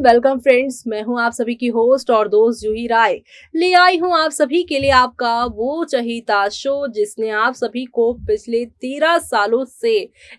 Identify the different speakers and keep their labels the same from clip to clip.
Speaker 1: Welcome friends. मैं हूं आप सभी की होस्ट और दोस्त जूही राय। ले आई हूं आप सभी के लिए आपका वो चहीता शो जिसने आप सभी को पिछले 13 सालों से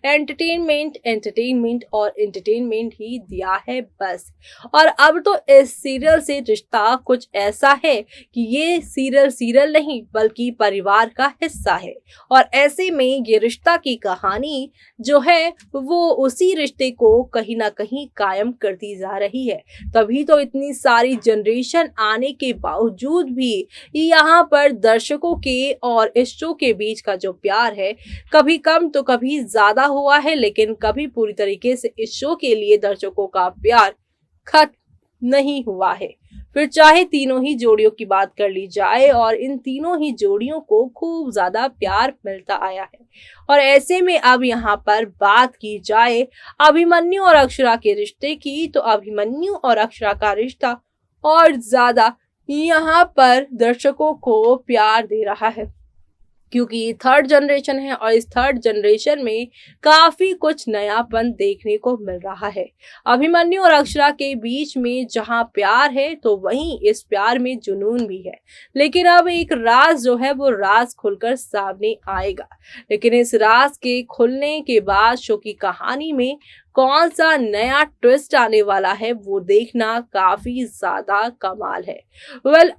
Speaker 1: एंटरटेनमेंट एंटरटेनमेंट और एंटरटेनमेंट ही दिया है बस। और अब तो इस सीरियल से रिश्ता कुछ ऐसा है कि ये सीरियल सीरियल नहीं बल्कि परिवार का हिस्सा है। और ऐसे में ये रिश्ता की कहानी जो है वो उसी रिश्ते को कहीं ना कहीं कायम करती जा रही है। तभी तो इतनी सारी जनरेशन आने के बावजूद भी यहाँ पर दर्शकों के और इस शो के बीच का जो प्यार है कभी कम तो कभी ज्यादा हुआ है, लेकिन कभी पूरी तरीके से इस शो के लिए दर्शकों का प्यार खत्म नहीं हुआ है। फिर चाहे तीनों ही जोड़ियों की बात कर ली जाए और इन तीनों ही जोड़ियों को खूब ज्यादा प्यार मिलता आया है। और ऐसे में अब यहाँ पर बात की जाए अभिमन्यु और अक्षरा के रिश्ते की, तो अभिमन्यु और अक्षरा का रिश्ता और ज्यादा यहाँ पर दर्शकों को प्यार दे रहा है, क्योंकि ये थर्ड जनरेशन है और इस थर्ड जनरेशन में काफी कुछ नयापन देखने को मिल रहा है। अभिमन्यु और अक्षरा के बीच में जहां प्यार है तो वहीं इस प्यार में जुनून भी है। लेकिन अब एक राज जो है वो राज खुलकर सामने आएगा। लेकिन इस राज के खुलने के बाद शो की कहानी में कौन सा नया ट्विस्ट आने वाला है वो देखना काफी ज्यादा कमाल है।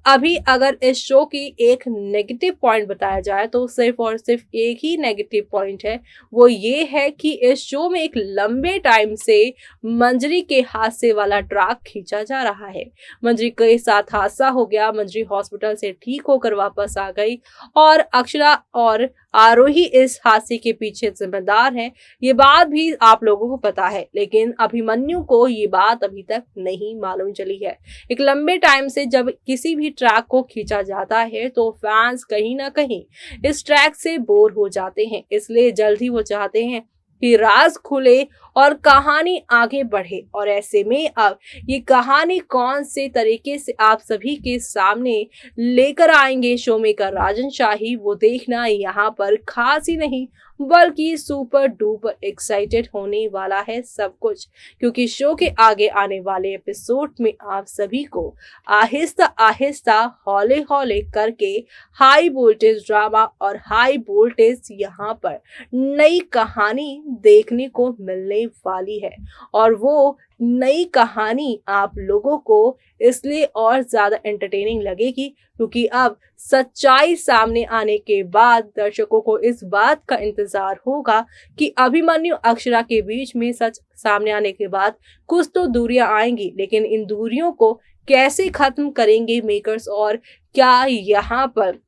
Speaker 1: अभी अगर इस शो की एक नेगेटिव पॉइंट बताया जाए तो सिर्फ और सिर्फ एक ही नेगेटिव पॉइंट है, वो ये है कि इस शो में एक लंबे टाइम से मंजरी के हादसे वाला ट्रैक खींचा जा रहा है। मंजरी के साथ हादसा हो गया, मंजरी हॉस्पिटल से ठीक होकर वापस आ गई और अक्षरा और आरोही इस हादसे के पीछे जिम्मेदार है। ये बात भी आप लोगों को पता है, लेकिन अभिमन्यु को ये बात अभी तक नहीं मालूम चली है। एक लंबे टाइम से जब किसी भी ट्रैक को खींचा जाता है तो फैंस कहीं ना कहीं इस ट्रैक से बोर हो जाते हैं, इसलिए जल्द ही वो चाहते हैं कि राज खुले और कहानी आगे बढ़े। और ऐसे में अब ये कहानी कौन से तरीके से आप सभी के सामने लेकर आएंगे शो मेकर राजन शाही, वो देखना यहाँ पर खास ही नहीं बल्कि सुपर डुपर एक्साइटेड होने वाला है सब कुछ। क्योंकि शो के आगे आने वाले एपिसोड में आप सभी को आहिस्ता आहिस्ता हौले हौले करके हाई वोल्टेज ड्रामा और हाई वोल्टेज यहाँ पर नई कहानी देखने को मिलने वाली है। और वो नई कहानी आप लोगों को इसलिए और ज्यादा एंटरटेनिंग लगेगी क्योंकि अब सच्चाई सामने आने के बाद दर्शकों को इस बात का इंतजार होगा कि अभिमन्यु अक्षरा के बीच में सच सामने आने के बाद कुछ तो दूरियां आएंगी, लेकिन इन दूरियों को कैसे खत्म करेंगे मेकर्स, और क्या यहाँ पर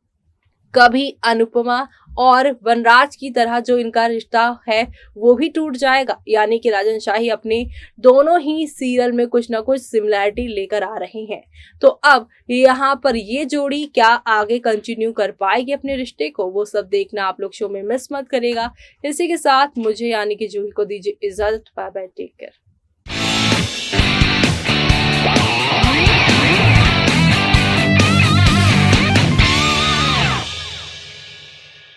Speaker 1: कभी अनुपमा और वनराज की तरह जो इनका रिश्ता है वो भी टूट जाएगा। यानी कि राजन शाही अपने दोनों ही सीरियल में कुछ ना कुछ सिमिलैरिटी लेकर आ रहे हैं। तो अब यहाँ पर ये जोड़ी क्या आगे कंटिन्यू कर पाएगी अपने रिश्ते को, वो सब देखना आप लोग शो में मिस मत करेगा। इसी के साथ मुझे यानी कि जूही को दीजिए इजाजत। Bye bye, take care.